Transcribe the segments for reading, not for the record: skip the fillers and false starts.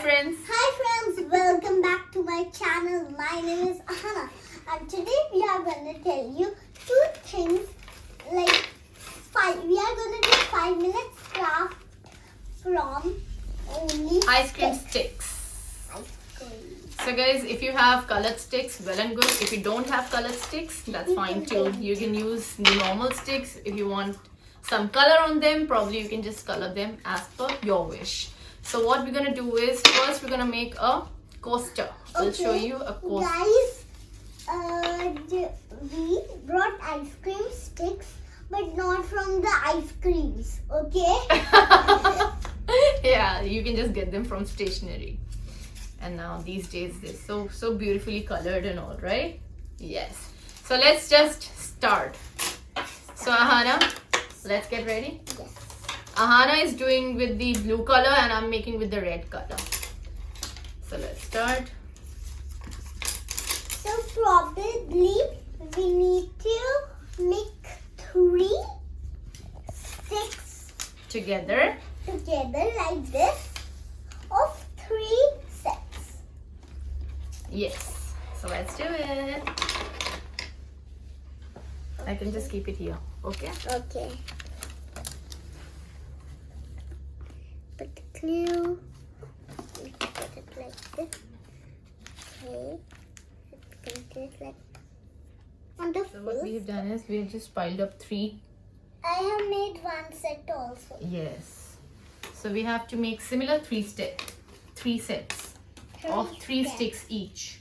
friends. Hi friends, welcome back to my channel. My name is Ahana and today we are going to tell you two things like we are going to do 5 minutes craft from only Ice cream sticks. Ice cream. So guys, if you have colored sticks, well and good. If you don't have colored sticks, that's You fine can too. paint. You can use the normal sticks. If you want some color on them, probably you can just color them as per your wish. So what we're gonna do is, first we're gonna make a coaster. I'll show you a coaster. Guys, we brought ice cream sticks but not from the ice creams, okay? Yeah, you can just get them from stationery. And now these days they're so beautifully colored and all, right? Yes. So let's just start. So Ahana, let's get ready. Yes. Ahana is doing with the blue color and I'm making with the red color. So let's start. So probably we need to make 3 sticks Together. together like this of 3 sets. Yes. So let's do it. I can just keep it here. Okay. Okay. Put the glue. We can put it like this. Okay. Put it like wonderful. So what we have done is we have just piled up 3. I have made 1 set also. Yes. So we have to make similar 3 sets of 3 sets. sticks each.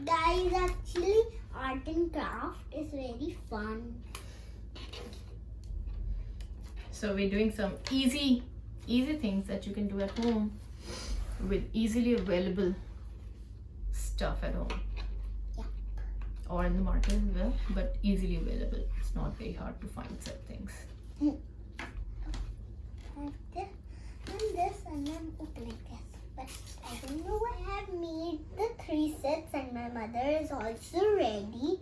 Guys, actually, art and craft is very fun. So we're doing some easy things that you can do at home with easily available stuff at home. Yeah. Or in the market as well, but easily available. It's not very hard to find such things. Like this, and then open like this. But I don't know why I have made the 3 sets, and my mother is also ready.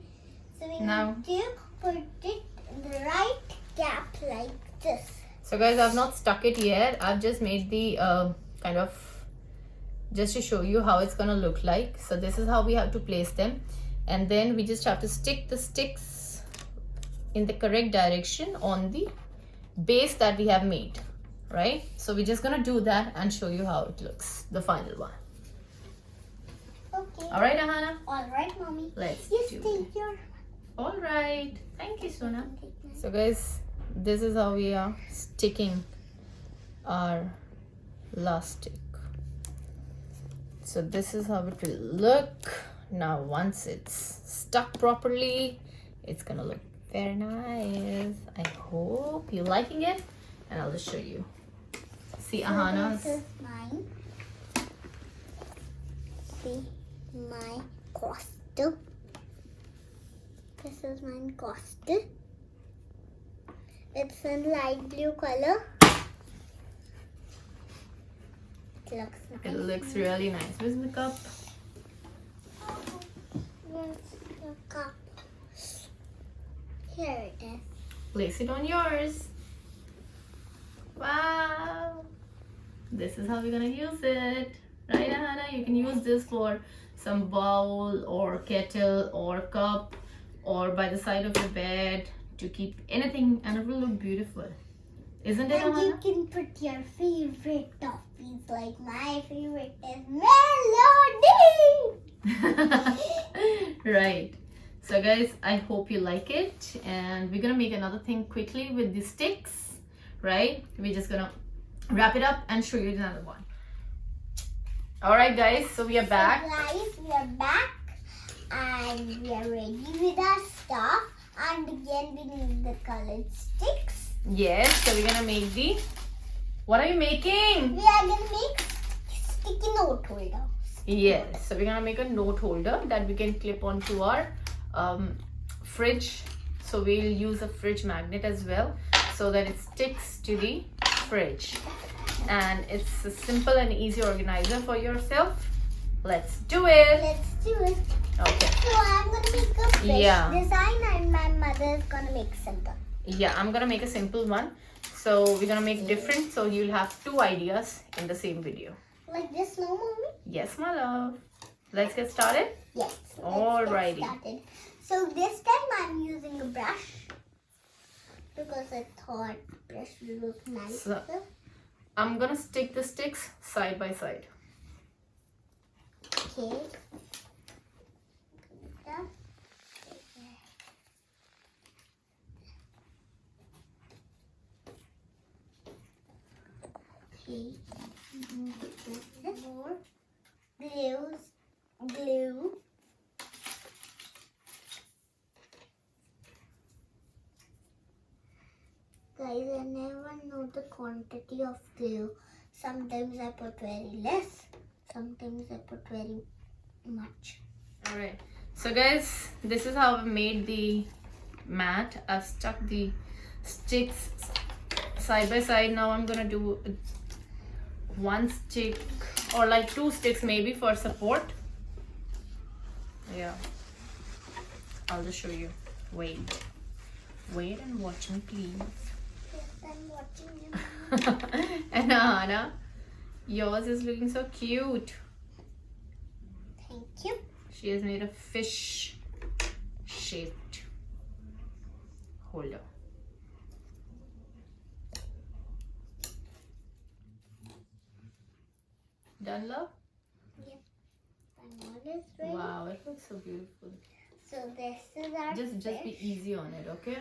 So we Now- need to put it in the right gap like this. So guys, I've not stuck it yet. I've just made the kind of, just to show you how it's gonna look like. So this is how we have to place them. And then we just have to stick the sticks in the correct direction on the base that we have made, right? So we're just gonna do that and show you how it looks, the final one. Okay. All right, Ahana? All right, mommy. Let's Yes, do take it. your. All right. Thank you, Sona. Take mine. So guys, this is how we are sticking our last stick. So this is how it will look. Now once it's stuck properly, it's gonna look very nice. I hope you're liking it, and I'll just show you. See So Ahana's. this is mine. See my coaster. This is my coaster. It's in light blue color. It looks nice. It looks really nice. Where's my cup? Where's your cup? Here it is. Place it on yours. Wow. This is how we're gonna use it. Right, Ahana? You can use this for some bowl or kettle or cup or by the side of your bed to keep anything, and it will look beautiful. Isn't it, And you Ahana? can put your favorite toppings, like my favorite is melody. Right. So guys, I hope you like it, and we're gonna make another thing quickly with the sticks, right? We're just gonna wrap it up and show you another one. All right, guys, so we are back. So guys, we are back and we are ready with our stuff. And again, we need the colored sticks. Yes, so we're gonna make the, what are you making? We are gonna make sticky note holders. Yes, so we're gonna make a note holder that we can clip onto our fridge. So we'll use a fridge magnet as well, so that it sticks to the fridge. And it's a simple and easy organizer for yourself. Let's do it. Let's do it. Okay. So I'm gonna make a fish Yeah. design and my mother is gonna make simple. Yeah, I'm gonna make a simple one. So we're gonna make different, so you'll have 2 ideas in the same video. Like this, no, mommy? Yes, my love. Let's get started. Yes. Alrighty. Let's get started. So this time I'm using a brush because I thought brush will look nicer. So, I'm gonna stick the sticks side by side. Okay. Yeah. Okay. More glue. Guys, I never know the quantity of glue. Sometimes I put very less. Sometimes I put very much. Alright. So guys, this is how I made the mat. I've stuck the sticks side by side. Now I'm gonna do 1 stick or like 2 sticks maybe for support. Yeah. I'll just show you. Wait and watch me, please. Yes, I'm watching you. And Ahana, yours is looking so cute. Thank you. She has made a fish shaped holder. Done, love? Yep. And one is ready. Wow, it looks so beautiful. So this is our Just fish. be easy on it, okay?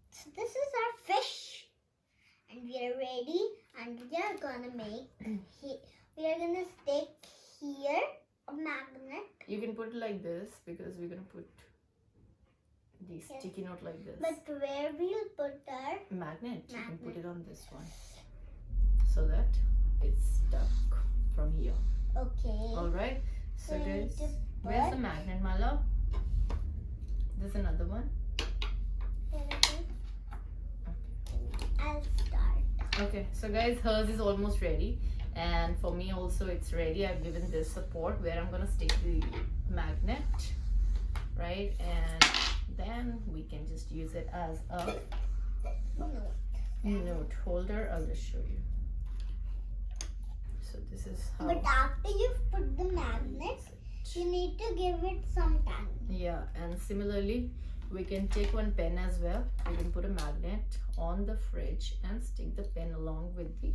So this is our fish. And we are ready. And we are gonna make we are gonna stick here a magnet. You can put it like this because we're gonna put the Yes. sticky note like this. But where we'll put our Magnet. You can put Magnet. it on this one so that it's stuck from here. okay. Alright. So So you guys, need to where's the put- magnet, my love? There's another one. I'll start. Okay, so guys, hers is almost ready, and for me also it's ready. I've given this support where I'm gonna stick the magnet, right? And then we can just use it as a note holder. I'll just show you. So this is how. But after you've put the magnet, you need to give it some time. Yeah, and similarly, we can take one pen as well. We can put a magnet on the fridge and stick the pen along with the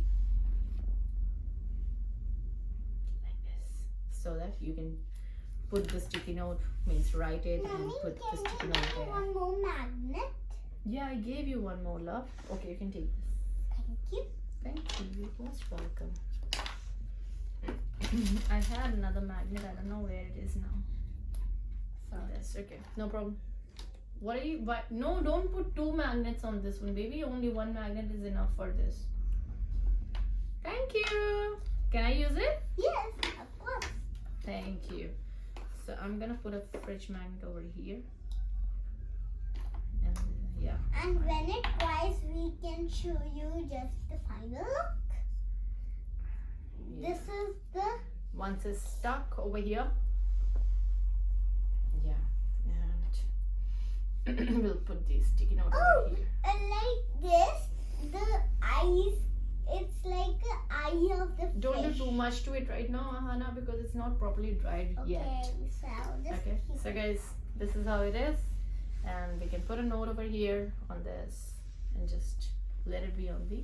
like this, so that you can put the sticky note, means write it and Mommy, put the can sticky you note give me there. one more magnet? Yeah, I gave you one more, love. Okay, you can take this. Thank you. Thank you. You're most welcome. I had another magnet. I don't know where it is now. So this, okay, no problem. What are you? Why? No, don't put 2 magnets on this one, baby. Only 1 magnet is enough for this. Thank you. Can I use it? Yes, of course. Thank you. So I'm gonna put a fridge magnet over here. And yeah. And when it dries, we can show you just the final look. Yeah. This is the Once it's stuck over here. Yeah. And we'll put the sticky note over here. like this. The eyes. It's like the eye of the Don't do fish. too much to it right now, Ahana, because it's not properly dried Okay, yet. so just Okay, keep so guys, this is how it is, and we can put a note over here on this and just let it be on the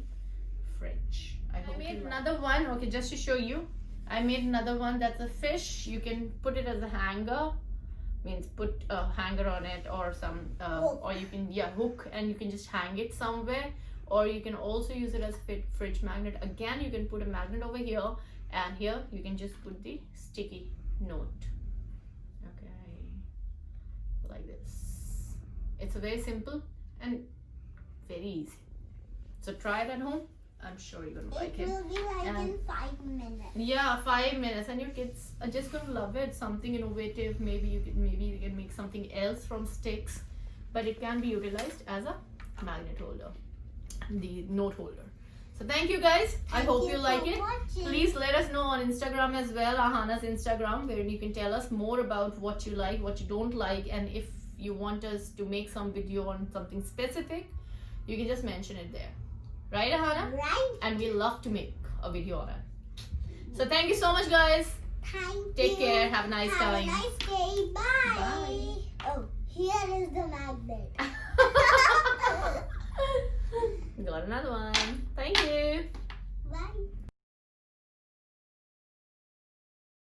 fridge. I made another one. Okay, just to show you, I made another one that's a fish. You can put it as a hanger, means put a hanger on it or some Hook. or you can hook, and you can just hang it somewhere, or you can also use it as fridge magnet. Again, you can put a magnet over here, and here you can just put the sticky note. Okay, like this. It's a very simple and very easy. So try it at home. I'm sure you're gonna like It it. will be like And- in 5 minutes. Yeah, 5 minutes, and your kids are just gonna love it. Something innovative. Maybe you can make something else from sticks, but it can be utilized as a magnet holder, the note holder. So thank you guys. I Thank hope you like for it. watching. Please let us know on Instagram as well, Ahana's Instagram, where you can tell us more about what you like, what you don't like, and if you want us to make some video on something specific, you can just mention it there. Right, Ahana? Right. And we love to make a video on it. So thank you so much, guys. Take care. Have a nice time. Have a nice day. Bye. Bye. Oh, here is the magnet. Got another one. Thank you.